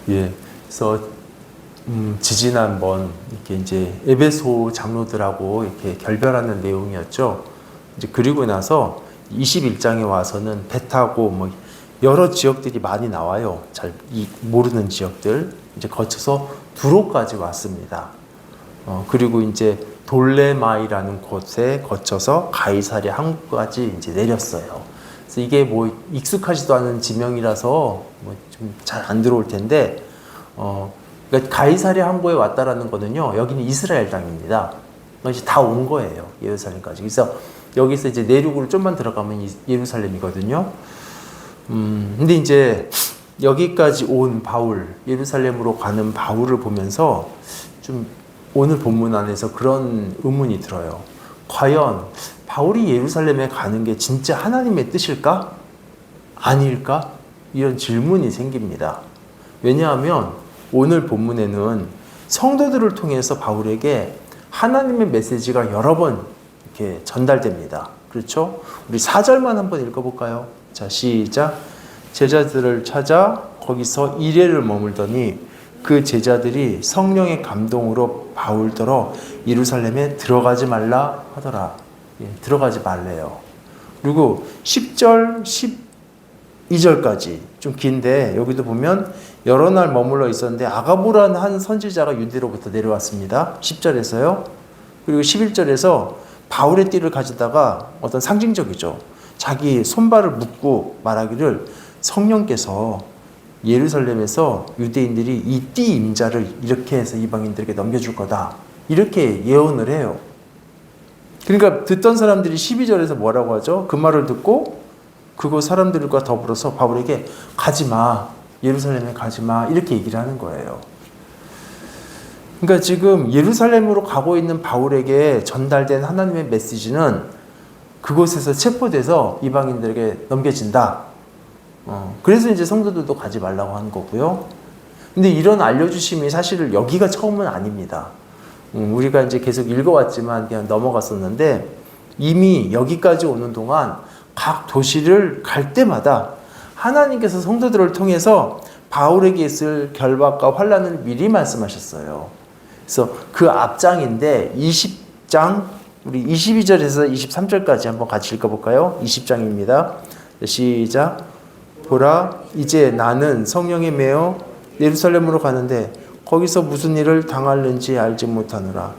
예. 그래서 지지난번 이렇게 이제 에베소 장로들하고 이렇게 결별하는 내용이었죠. 이제 그리고 나서 21장에 와서는 배 타고 뭐 여러 지역들이 많이 나와요. 잘 모르는 지역들 이제 거쳐서 두로까지 왔습니다. 그리고 이제 돌레마이라는 곳에 거쳐서 가이사랴 항구까지 이제 내렸어요. 그래서 이게 뭐 익숙하지도 않은 지명이라서 뭐 좀 잘 안 들어올 텐데, 그러니까 가이사랴 항구에 왔다라는 거는요, 여기는 이스라엘 땅입니다. 이제 다 온 거예요, 예루살렘까지. 그래서 여기서 이제 내륙으로 좀만 들어가면 예루살렘이거든요. 근데 이제 여기까지 온 바울, 예루살렘으로 가는 바울을 보면서 좀 오늘 본문 안에서 그런 의문이 들어요. 과연 바울이 예루살렘에 가는 게 진짜 하나님의 뜻일까? 아닐까? 이런 질문이 생깁니다. 왜냐하면 오늘 본문에는 성도들을 통해서 바울에게 하나님의 메시지가 여러 번 이렇게 전달됩니다. 그렇죠? 우리 4절만 한번 읽어볼까요? 자, 시작. 제자들을 찾아 거기서 이레를 머물더니 그 제자들이 성령의 감동으로 바울더러 예루살렘에 들어가지 말라 하더라. 예, 들어가지 말래요. 그리고 10절, 12절까지 좀 긴데 여기도 보면 여러 날 머물러 있었는데 아가보라는 한 선지자가 유대로부터 내려왔습니다. 10절에서요. 그리고 11절에서 바울의 띠를 가지다가 어떤 상징적이죠. 자기 손발을 묶고 말하기를 성령께서 예루살렘에서 유대인들이 이 띠 임자를 이렇게 해서 이방인들에게 넘겨줄 거다. 이렇게 예언을 해요. 그러니까 듣던 사람들이 12절에서 뭐라고 하죠? 그 말을 듣고 그거 사람들과 더불어서 바울에게 가지마. 예루살렘에 가지마. 이렇게 얘기를 하는 거예요. 그러니까 지금 예루살렘으로 가고 있는 바울에게 전달된 하나님의 메시지는 그곳에서 체포돼서 이방인들에게 넘겨진다. 그래서 이제 성도들도 가지 말라고 하는 거고요. 근데 이런 알려주심이 사실 여기가 처음은 아닙니다. 우리가 이제 계속 읽어왔지만 그냥 넘어갔었는데 이미 여기까지 오는 동안 각 도시를 갈 때마다 하나님께서 성도들을 통해서 바울에게 있을 결박과 환난을 미리 말씀하셨어요. 그래서 그 앞장인데 20장 우리 22절에서 23절까지 한번 같이 읽어볼까요? 20장입니다. 시작. 보라, 이제 나는 성령에 매여 예루살렘으로 가는데 거기서 무슨 일을 당하는지 알지 못하노라.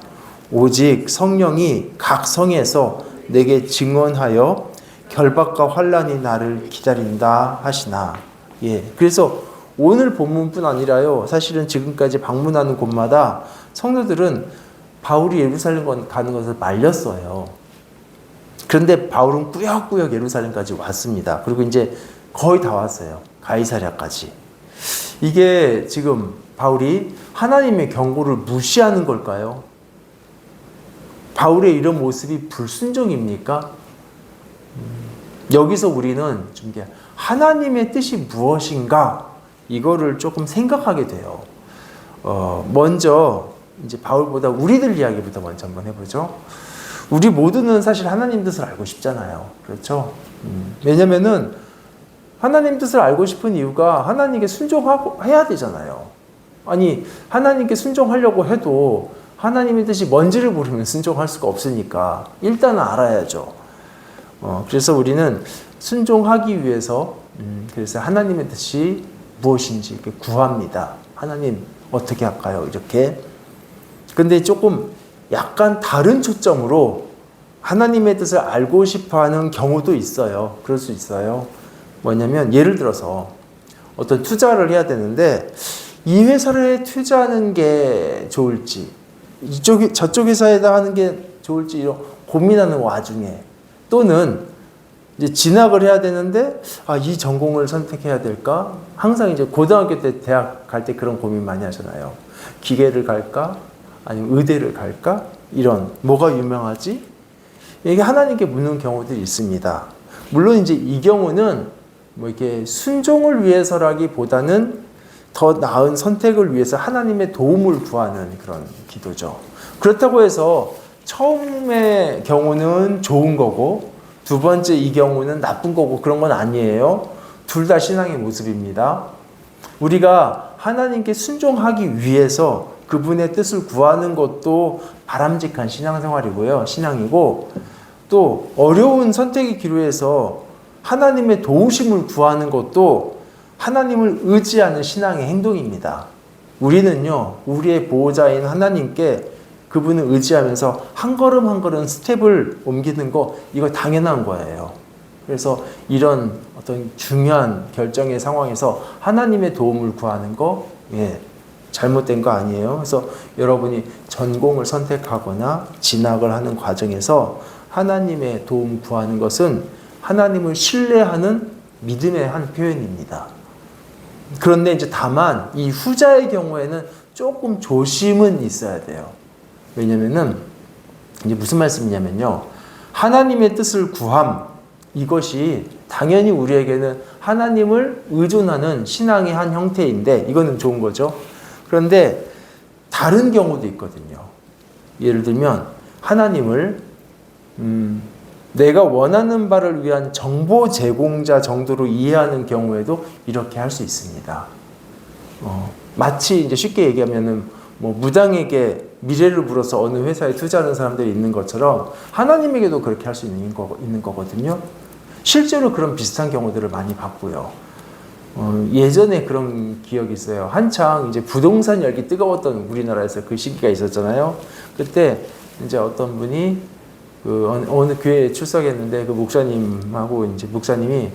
오직 성령이 각 성에서 내게 증언하여 결박과 환난이 나를 기다린다 하시나. 예, 그래서 오늘 본문뿐 아니라요. 사실은 지금까지 방문하는 곳마다 성도들은 바울이 예루살렘 가는 것을 말렸어요. 그런데 바울은 꾸역꾸역 예루살렘까지 왔습니다. 그리고 이제 거의 다 왔어요. 가이사랴까지. 이게 지금 바울이 하나님의 경고를 무시하는 걸까요? 바울의 이런 모습이 불순종입니까? 여기서 우리는 좀 하나님의 뜻이 무엇인가 이거를 조금 생각하게 돼요. 먼저 이제 바울보다 우리들 이야기부터 먼저 한번 해보죠. 우리 모두는 사실 하나님 뜻을 알고 싶잖아요. 그렇죠? 왜냐면은 하나님 뜻을 알고 싶은 이유가 하나님께 순종하고 해야 되잖아요. 아니 하나님께 순종하려고 해도 하나님의 뜻이 뭔지를 모르면 순종할 수가 없으니까 일단은 알아야죠. 그래서 우리는 순종하기 위해서 그래서 하나님의 뜻이 무엇인지 구합니다. 하나님 어떻게 할까요? 이렇게. 근데 조금 약간 다른 초점으로 하나님의 뜻을 알고 싶어하는 경우도 있어요. 그럴 수 있어요. 뭐냐면 예를 들어서 어떤 투자를 해야 되는데 이 회사에 투자하는 게 좋을지 저쪽 회사에다 하는 게 좋을지 이런 고민하는 와중에 또는 이제 진학을 해야 되는데 이 전공을 선택해야 될까? 항상 이제 고등학교 때 대학 갈 때 그런 고민 많이 하잖아요. 기계를 갈까? 아니면 의대를 갈까? 이런 뭐가 유명하지? 이게 하나님께 묻는 경우들이 있습니다. 물론 이제 이 경우는 뭐 이렇게 순종을 위해서라기보다는 더 나은 선택을 위해서 하나님의 도움을 구하는 그런 기도죠. 그렇다고 해서 처음의 경우는 좋은 거고 두 번째 이 경우는 나쁜 거고 그런 건 아니에요. 둘 다 신앙의 모습입니다. 우리가 하나님께 순종하기 위해서 그분의 뜻을 구하는 것도 바람직한 신앙생활이고요. 신앙이고, 또 어려운 선택의 기로에서 하나님의 도우심을 구하는 것도 하나님을 의지하는 신앙의 행동입니다. 우리는요, 우리의 보호자인 하나님께 그분을 의지하면서 한 걸음 한 걸음 스텝을 옮기는 거, 이거 당연한 거예요. 그래서 이런 어떤 중요한 결정의 상황에서 하나님의 도움을 구하는 거, 잘못된 거 아니에요. 그래서 여러분이 전공을 선택하거나 진학을 하는 과정에서 하나님의 도움 구하는 것은 하나님을 신뢰하는 믿음의 한 표현입니다. 그런데 이제 다만 이 후자의 경우에는 조금 조심은 있어야 돼요. 왜냐면은 이제 무슨 말씀이냐면요. 하나님의 뜻을 구함, 이것이 당연히 우리에게는 하나님을 의존하는 신앙의 한 형태인데 이거는 좋은 거죠. 그런데 다른 경우도 있거든요. 예를 들면 하나님을 내가 원하는 바를 위한 정보 제공자 정도로 이해하는 경우에도 이렇게 할 수 있습니다. 마치 이제 쉽게 얘기하면은 뭐 무당에게 미래를 물어서 어느 회사에 투자하는 사람들이 있는 것처럼 하나님에게도 그렇게 할 수 있는 거거든요. 실제로 그런 비슷한 경우들을 많이 봤고요. 예전에 그런 기억이 있어요. 한창 이제 부동산 열기 뜨거웠던 우리나라에서 그 시기가 있었잖아요. 그때 이제 어떤 분이 어느 교회에 출석했는데 그 목사님하고 이제 목사님이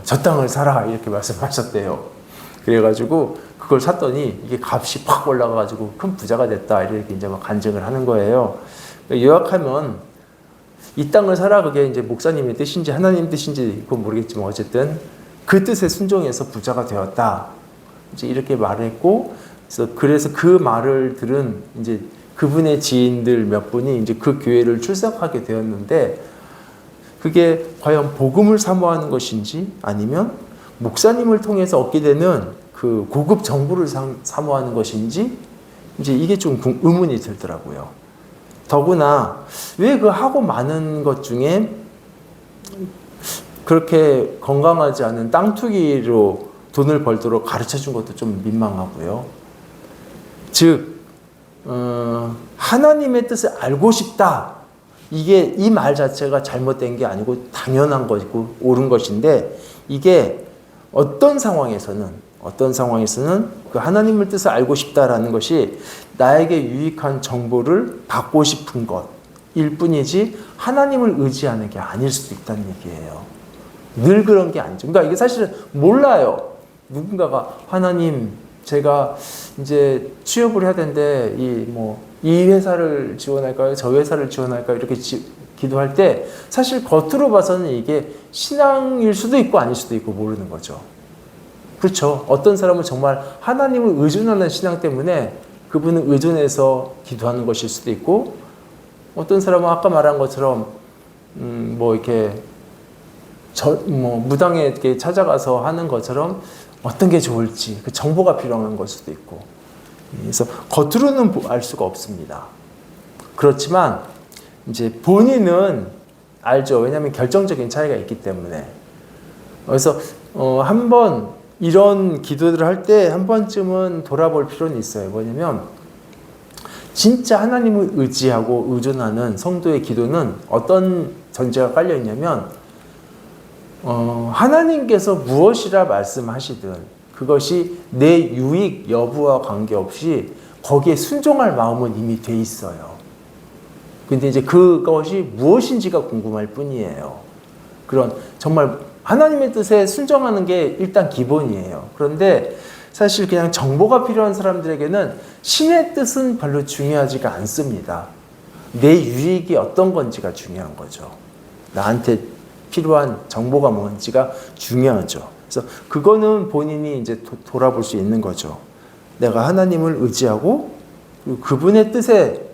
저 땅을 사라 이렇게 말씀하셨대요. 그래가지고 그걸 샀더니 이게 값이 팍 올라가가지고 큰 부자가 됐다 이렇게 이제 막 간증을 하는 거예요. 요약하면 이 땅을 사라 그게 이제 목사님의 뜻인지 하나님 뜻인지 그건 모르겠지만 어쨌든 그 뜻에 순종해서 부자가 되었다. 이제 이렇게 말했고 그래서 그 말을 들은 이제 그분의 지인들 몇 분이 이제 그 교회를 출석하게 되었는데 그게 과연 복음을 사모하는 것인지 아니면 목사님을 통해서 얻게 되는 그 고급 정보를 사모하는 것인지 이제 이게 좀 의문이 들더라고요. 더구나 왜 그 하고 많은 것 중에 그렇게 건강하지 않은 땅 투기로 돈을 벌도록 가르쳐 준 것도 좀 민망하고요. 즉 하나님의 뜻을 알고 싶다. 이게 이 말 자체가 잘못된 게 아니고 당연한 것이고 옳은 것인데 이게 어떤 상황에서는 그 하나님의 뜻을 알고 싶다라는 것이 나에게 유익한 정보를 받고 싶은 것일 뿐이지 하나님을 의지하는 게 아닐 수도 있다는 얘기예요. 늘 그런 게 아니죠. 그러니까 이게 사실은 몰라요. 누군가가 하나님 제가 이제 취업을 해야 되는데 이 회사를 지원할까요? 저 회사를 지원할까요? 이렇게 기도할 때 사실 겉으로 봐서는 이게 신앙일 수도 있고 아닐 수도 있고 모르는 거죠. 그렇죠. 어떤 사람은 정말 하나님을 의존하는 신앙 때문에 그분을 의존해서 기도하는 것일 수도 있고 어떤 사람은 아까 말한 것처럼 무당에 이렇게 찾아가서 하는 것처럼 어떤 게 좋을지 그 정보가 필요한 걸 수도 있고 그래서 겉으로는 알 수가 없습니다. 그렇지만 이제 본인은 알죠. 왜냐하면 결정적인 차이가 있기 때문에. 그래서 한번 이런 기도들을 할 때 한 번쯤은 돌아볼 필요는 있어요. 뭐냐면 진짜 하나님을 의지하고 의존하는 성도의 기도는 어떤 전제가 깔려 있냐면 하나님께서 무엇이라 말씀하시든 그것이 내 유익 여부와 관계없이 거기에 순종할 마음은 이미 돼 있어요. 근데 이제 그것이 무엇인지가 궁금할 뿐이에요. 그런 정말 하나님의 뜻에 순종하는 게 일단 기본이에요. 그런데 사실 그냥 정보가 필요한 사람들에게는 신의 뜻은 별로 중요하지가 않습니다. 내 유익이 어떤 건지가 중요한 거죠. 나한테 필요한 정보가 뭔지가 중요하죠. 그래서 그거는 본인이 이제 돌아볼 수 있는 거죠. 내가 하나님을 의지하고 그분의 뜻에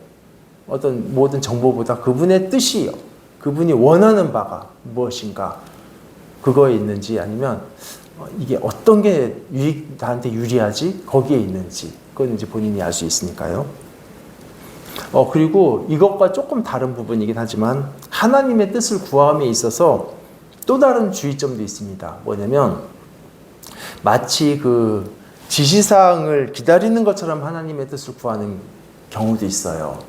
어떤 모든 정보보다 그분의 뜻이요. 그분이 원하는 바가 무엇인가 그거에 있는지 아니면 이게 어떤 게 나한테 유리하지 거기에 있는지 그건 이제 본인이 알 수 있으니까요. 그리고 이것과 조금 다른 부분이긴 하지만 하나님의 뜻을 구함에 있어서 또 다른 주의점도 있습니다. 뭐냐면 마치 그 지시사항을 기다리는 것처럼 하나님의 뜻을 구하는 경우도 있어요.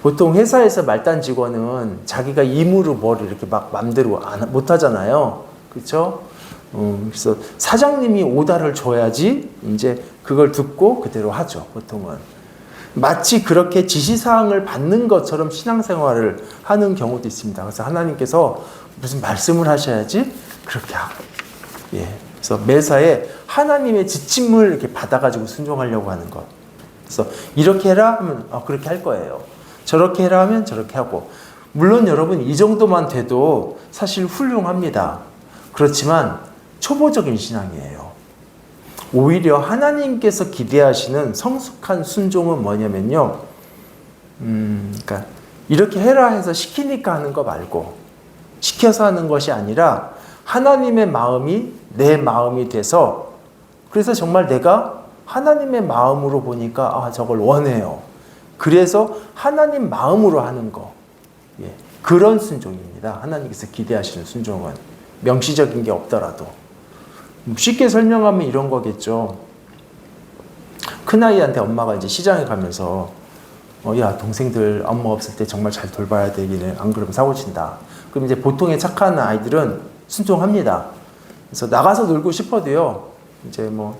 보통 회사에서 말단 직원은 자기가 임으로 뭘 이렇게 막 맘대로 못 하잖아요. 그렇죠? 그래서 사장님이 오다를 줘야지 이제 그걸 듣고 그대로 하죠. 보통은. 마치 그렇게 지시사항을 받는 것처럼 신앙생활을 하는 경우도 있습니다. 그래서 하나님께서 무슨 말씀을 하셔야지 그렇게 하고. 예. 그래서 매사에 하나님의 지침을 이렇게 받아가지고 순종하려고 하는 것. 그래서 이렇게 해라 하면 그렇게 할 거예요. 저렇게 해라 하면 저렇게 하고. 물론 여러분 이 정도만 돼도 사실 훌륭합니다. 그렇지만 초보적인 신앙이에요. 오히려 하나님께서 기대하시는 성숙한 순종은 뭐냐면요. 그러니까 이렇게 해라 해서 시키니까 하는 거 말고 시켜서 하는 것이 아니라 하나님의 마음이 내 마음이 돼서 그래서 정말 내가 하나님의 마음으로 보니까 저걸 원해요. 그래서 하나님 마음으로 하는 거. 예, 그런 순종입니다. 하나님께서 기대하시는 순종은 명시적인 게 없더라도. 쉽게 설명하면 이런 거겠죠. 큰아이한테 엄마가 이제 시장에 가면서 야 동생들 엄마 없을 때 정말 잘 돌봐야 되기는 안 그러면 사고 친다. 그럼 이제 보통의 착한 아이들은 순종합니다. 그래서 나가서 놀고 싶어도요. 이제 뭐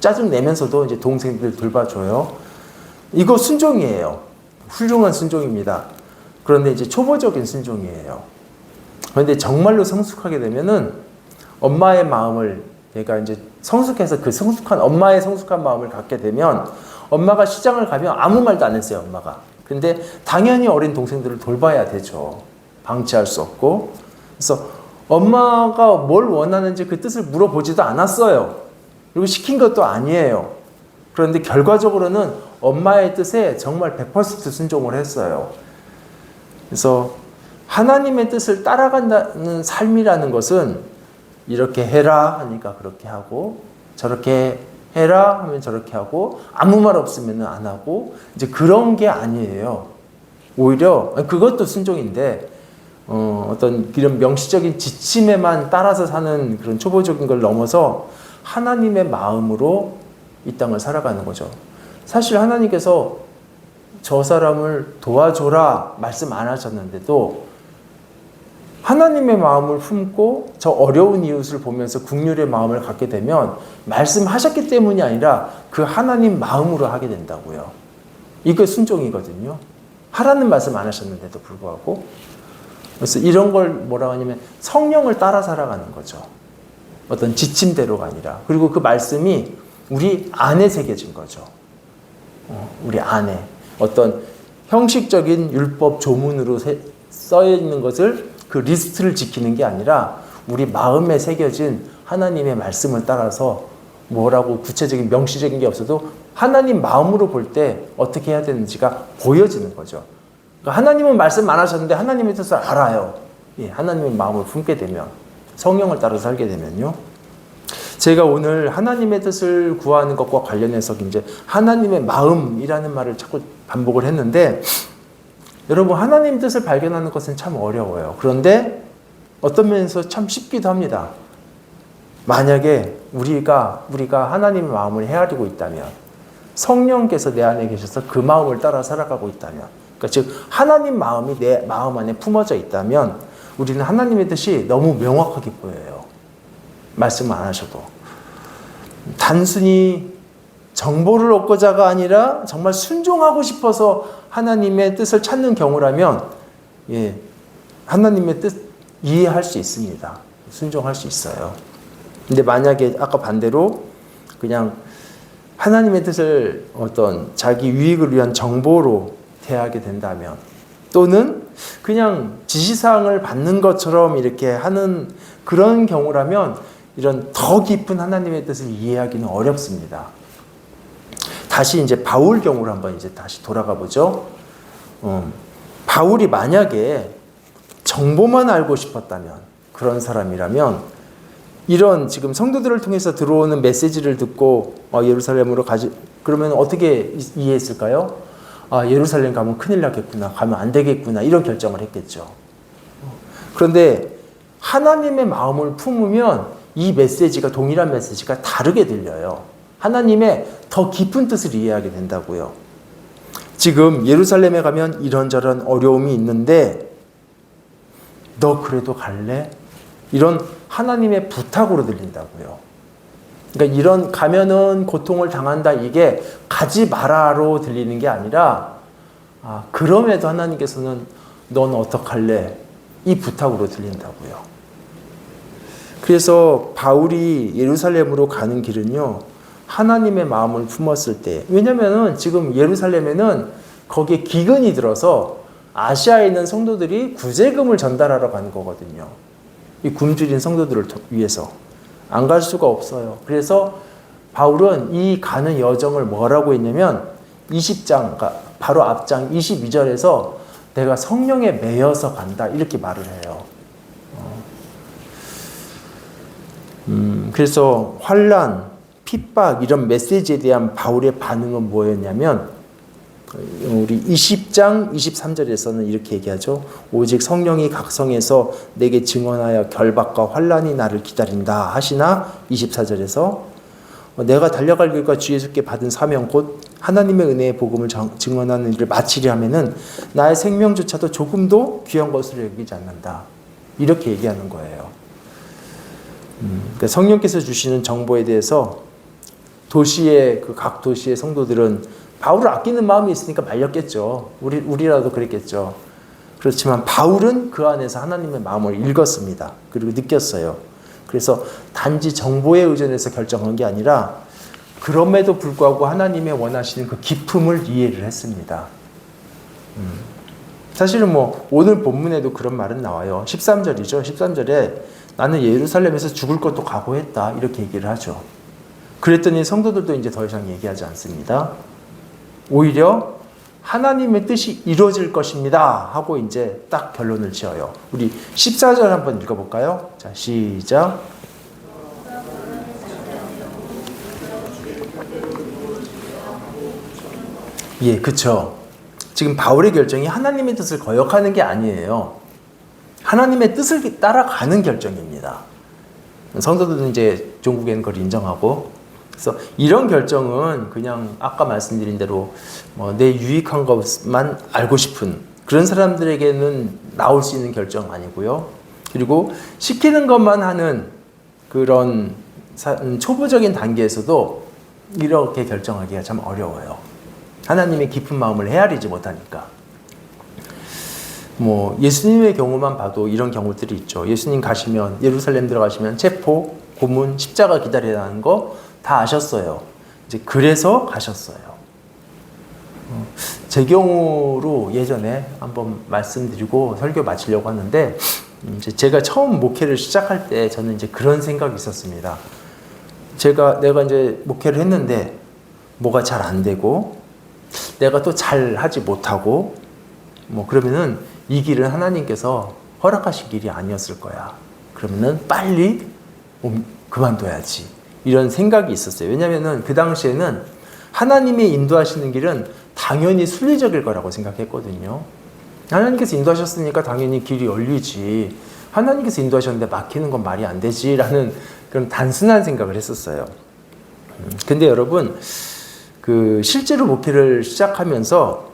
짜증 내면서도 이제 동생들 돌봐줘요. 이거 순종이에요. 훌륭한 순종입니다. 그런데 이제 초보적인 순종이에요. 그런데 정말로 성숙하게 되면은 엄마의 마음을 얘가 이제 성숙해서 그 성숙한 엄마의 성숙한 마음을 갖게 되면 엄마가 시장을 가면 아무 말도 안 했어요, 엄마가. 근데 당연히 어린 동생들을 돌봐야 되죠. 방치할 수 없고. 그래서 엄마가 뭘 원하는지 그 뜻을 물어보지도 않았어요. 그리고 시킨 것도 아니에요. 그런데 결과적으로는 엄마의 뜻에 정말 100% 순종을 했어요. 그래서 하나님의 뜻을 따라간다는 삶이라는 것은 이렇게 해라 하니까 그렇게 하고 저렇게 해라 하면 저렇게 하고 아무 말 없으면 안 하고 이제 그런 게 아니에요. 오히려 그것도 순종인데 어떤 이런 명시적인 지침에만 따라서 사는 그런 초보적인 걸 넘어서 하나님의 마음으로 이 땅을 살아가는 거죠. 사실 하나님께서 저 사람을 도와줘라 말씀 안 하셨는데도 하나님의 마음을 품고 저 어려운 이웃을 보면서 긍휼의 마음을 갖게 되면 말씀하셨기 때문이 아니라 그 하나님 마음으로 하게 된다고요. 이게 순종이거든요. 하라는 말씀 안 하셨는데도 불구하고. 그래서 이런 걸 뭐라고 하냐면 성령을 따라 살아가는 거죠. 어떤 지침대로가 아니라. 그리고 그 말씀이 우리 안에 새겨진 거죠. 우리 안에. 어떤 형식적인 율법 조문으로 써 있는 것을 그 리스트를 지키는 게 아니라 우리 마음에 새겨진 하나님의 말씀을 따라서 뭐라고 구체적인 명시적인 게 없어도 하나님 마음으로 볼 때 어떻게 해야 되는지가 보여지는 거죠. 그러니까 하나님은 말씀 안 하셨는데 하나님의 뜻을 알아요. 예, 하나님의 마음을 품게 되면 성령을 따라 살게 되면요. 제가 오늘 하나님의 뜻을 구하는 것과 관련해서 이제 하나님의 마음이라는 말을 자꾸 반복을 했는데 여러분 하나님 뜻을 발견하는 것은 참 어려워요. 그런데 어떤 면에서 참 쉽기도 합니다. 만약에 우리가 하나님의 마음을 헤아리고 있다면 성령께서 내 안에 계셔서 그 마음을 따라 살아가고 있다면 그러니까 즉 하나님 마음이 내 마음 안에 품어져 있다면 우리는 하나님의 뜻이 너무 명확하게 보여요. 말씀 안 하셔도. 단순히 정보를 얻고자가 아니라 정말 순종하고 싶어서 하나님의 뜻을 찾는 경우라면 예, 하나님의 뜻 이해할 수 있습니다. 순종할 수 있어요. 근데 만약에 아까 반대로 그냥 하나님의 뜻을 어떤 자기 유익을 위한 정보로 대하게 된다면 또는 그냥 지시사항을 받는 것처럼 이렇게 하는 그런 경우라면 이런 더 깊은 하나님의 뜻을 이해하기는 어렵습니다. 다시 이제 바울 경우를 한번 이제 다시 돌아가 보죠. 바울이 만약에 정보만 알고 싶었다면 그런 사람이라면 이런 지금 성도들을 통해서 들어오는 메시지를 듣고 예루살렘으로 가지 그러면 어떻게 이해했을까요? 예루살렘 가면 큰일 나겠구나, 가면 안 되겠구나 이런 결정을 했겠죠. 그런데 하나님의 마음을 품으면 이 메시지가 동일한 메시지가 다르게 들려요. 하나님의 더 깊은 뜻을 이해하게 된다고요. 지금 예루살렘에 가면 이런저런 어려움이 있는데 너 그래도 갈래? 이런 하나님의 부탁으로 들린다고요. 그러니까 이런 가면은 고통을 당한다 이게 가지 마라로 들리는 게 아니라 그럼에도 하나님께서는 넌 어떡할래? 이 부탁으로 들린다고요. 그래서 바울이 예루살렘으로 가는 길은요. 하나님의 마음을 품었을 때 왜냐면은 지금 예루살렘에는 거기에 기근이 들어서 아시아에 있는 성도들이 구제금을 전달하러 가는 거거든요. 이 굶주린 성도들을 위해서 안 갈 수가 없어요. 그래서 바울은 이 가는 여정을 뭐라고 했냐면 20장 바로 앞장 22절에서 내가 성령에 매여서 간다 이렇게 말을 해요. 그래서 환난, 핍박 이런 메시지에 대한 바울의 반응은 뭐였냐면 우리 20장 23절에서는 이렇게 얘기하죠. 오직 성령이 각성해서 내게 증언하여 결박과 환난이 나를 기다린다 하시나 24절에서 내가 달려갈 길과 주 예수께 받은 사명 곧 하나님의 은혜의 복음을 증언하는 일을 마치려 하면은 나의 생명조차도 조금도 귀한 것으로 여기지 않는다. 이렇게 얘기하는 거예요. 그러니까 성령께서 주시는 정보에 대해서 각 도시의 성도들은 바울을 아끼는 마음이 있으니까 말렸겠죠. 우리라도 그랬겠죠. 그렇지만 바울은 그 안에서 하나님의 마음을 읽었습니다. 그리고 느꼈어요. 그래서 단지 정보에 의존해서 결정한 게 아니라 그럼에도 불구하고 하나님의 원하시는 그 기품을 이해를 했습니다. 사실은 오늘 본문에도 그런 말은 나와요. 13절이죠. 13절에 나는 예루살렘에서 죽을 것도 각오했다. 이렇게 얘기를 하죠. 그랬더니 성도들도 이제 더 이상 얘기하지 않습니다. 오히려 하나님의 뜻이 이루어질 것입니다 하고 이제 딱 결론을 지어요. 우리 14절 한번 읽어볼까요? 자, 시작. 예, 그쵸. 지금 바울의 결정이 하나님의 뜻을 거역하는 게 아니에요. 하나님의 뜻을 따라가는 결정입니다. 성도들은 이제 종국에는 그걸 인정하고, 그래서 이런 결정은 그냥 아까 말씀드린 대로 내 유익한 것만 알고 싶은 그런 사람들에게는 나올 수 있는 결정 아니고요. 그리고 시키는 것만 하는 그런 초보적인 단계에서도 이렇게 결정하기가 참 어려워요. 하나님의 깊은 마음을 헤아리지 못하니까. 예수님의 경우만 봐도 이런 경우들이 있죠. 예수님 가시면, 예루살렘 들어가시면 체포, 고문, 십자가 기다려야 하는 거 다 아셨어요. 이제 그래서 가셨어요. 제 경우로 예전에 한번 말씀드리고 설교 마치려고 하는데, 이제 제가 처음 목회를 시작할 때 저는 이제 그런 생각이 있었습니다. 내가 이제 목회를 했는데 뭐가 잘 안 되고, 내가 또 잘 하지 못하고, 그러면은 이 길은 하나님께서 허락하신 길이 아니었을 거야. 그러면은 빨리 그만둬야지. 이런 생각이 있었어요. 왜냐면은 그 당시에는 하나님이 인도하시는 길은 당연히 순리적일 거라고 생각했거든요. 하나님께서 인도하셨으니까 당연히 길이 열리지. 하나님께서 인도하셨는데 막히는 건 말이 안 되지라는 그런 단순한 생각을 했었어요. 근데 여러분, 실제로 목회를 시작하면서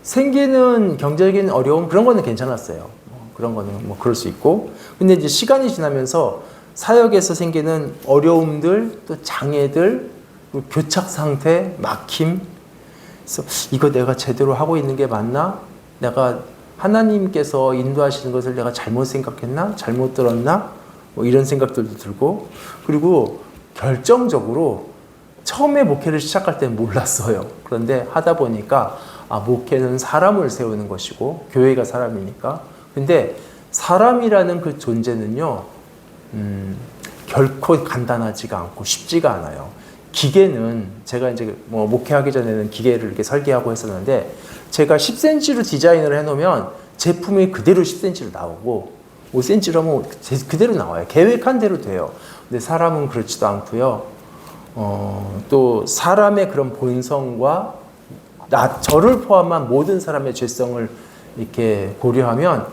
생기는 경제적인 어려움 그런 거는 괜찮았어요. 그런 거는 그럴 수 있고. 근데 이제 시간이 지나면서 사역에서 생기는 어려움들, 또 장애들, 교착 상태, 막힘. 그래서 이거 내가 제대로 하고 있는 게 맞나? 내가 하나님께서 인도하시는 것을 내가 잘못 생각했나? 잘못 들었나? 이런 생각들도 들고. 그리고 결정적으로 처음에 목회를 시작할 때는 몰랐어요. 그런데 하다 보니까 목회는 사람을 세우는 것이고 교회가 사람이니까. 근데 사람이라는 그 존재는요. 결코 간단하지가 않고 쉽지가 않아요. 기계는 제가 이제 목회하기 전에는 기계를 이렇게 설계하고 했었는데 제가 10cm로 디자인을 해놓으면 제품이 그대로 10cm로 나오고 5cm로 하면 그대로 나와요. 계획한 대로 돼요. 근데 사람은 그렇지도 않고요. 또 사람의 그런 본성과 저를 포함한 모든 사람의 죄성을 이렇게 고려하면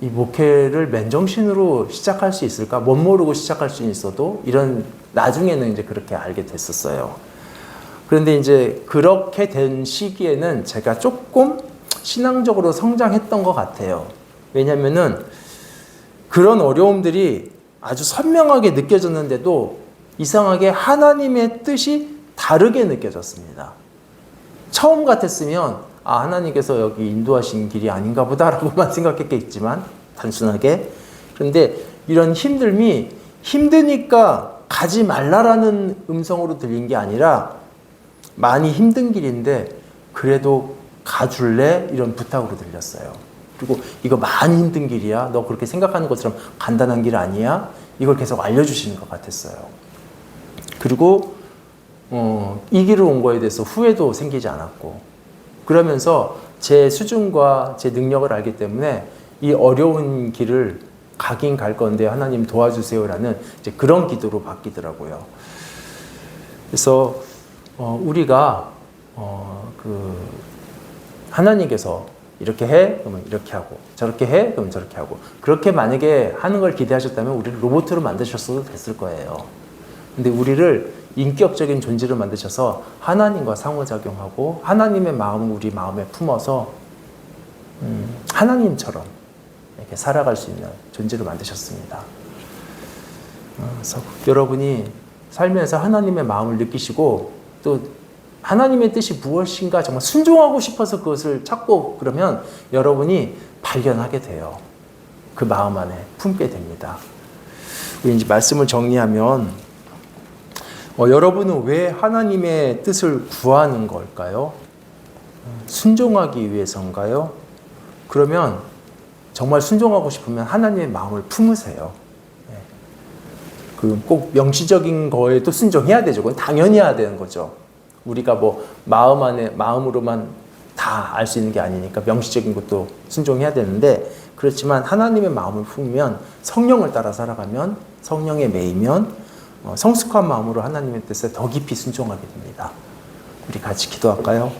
이 목회를 맨정신으로 시작할 수 있을까? 못 모르고 시작할 수는 있어도 이런 나중에는 이제 그렇게 알게 됐었어요. 그런데 이제 그렇게 된 시기에는 제가 조금 신앙적으로 성장했던 것 같아요. 왜냐면은 그런 어려움들이 아주 선명하게 느껴졌는데도 이상하게 하나님의 뜻이 다르게 느껴졌습니다. 처음 같았으면 하나님께서 여기 인도하신 길이 아닌가 보다라고만 생각했겠지만 단순하게. 그런데 이런 힘듦이 힘드니까 가지 말라라는 음성으로 들린 게 아니라 많이 힘든 길인데 그래도 가줄래? 이런 부탁으로 들렸어요. 그리고 이거 많이 힘든 길이야. 너 그렇게 생각하는 것처럼 간단한 길 아니야? 이걸 계속 알려주시는 것 같았어요. 그리고 이 길을 온 거에 대해서 후회도 생기지 않았고, 그러면서 제 수준과 제 능력을 알기 때문에 이 어려운 길을 가긴 갈 건데 하나님 도와주세요라는 이제 그런 기도로 바뀌더라고요. 그래서 우리가 하나님께서 이렇게 해? 그러면 이렇게 하고, 저렇게 해? 그러면 저렇게 하고, 그렇게 만약에 하는 걸 기대하셨다면 우리를 로봇으로 만드셨어도 됐을 거예요. 근데 우리를 인격적인 존재로 만드셔서 하나님과 상호작용하고 하나님의 마음을 우리 마음에 품어서 하나님처럼 이렇게 살아갈 수 있는 존재로 만드셨습니다. 그래서 여러분이 살면서 하나님의 마음을 느끼시고 또 하나님의 뜻이 무엇인가 정말 순종하고 싶어서 그것을 찾고 그러면 여러분이 발견하게 돼요. 그 마음 안에 품게 됩니다. 우리 이제 말씀을 정리하면 여러분은 왜 하나님의 뜻을 구하는 걸까요? 순종하기 위해서인가요? 그러면 정말 순종하고 싶으면 하나님의 마음을 품으세요. 꼭 명시적인 거에도 순종해야 되죠. 그건 당연히 해야 되는 거죠. 우리가 뭐 마음으로만 다 알 수 있는 게 아니니까 명시적인 것도 순종해야 되는데, 그렇지만 하나님의 마음을 품으면, 성령을 따라 살아가면, 성령에 매이면 성숙한 마음으로 하나님의 뜻에 더 깊이 순종하게 됩니다. 우리 같이 기도할까요?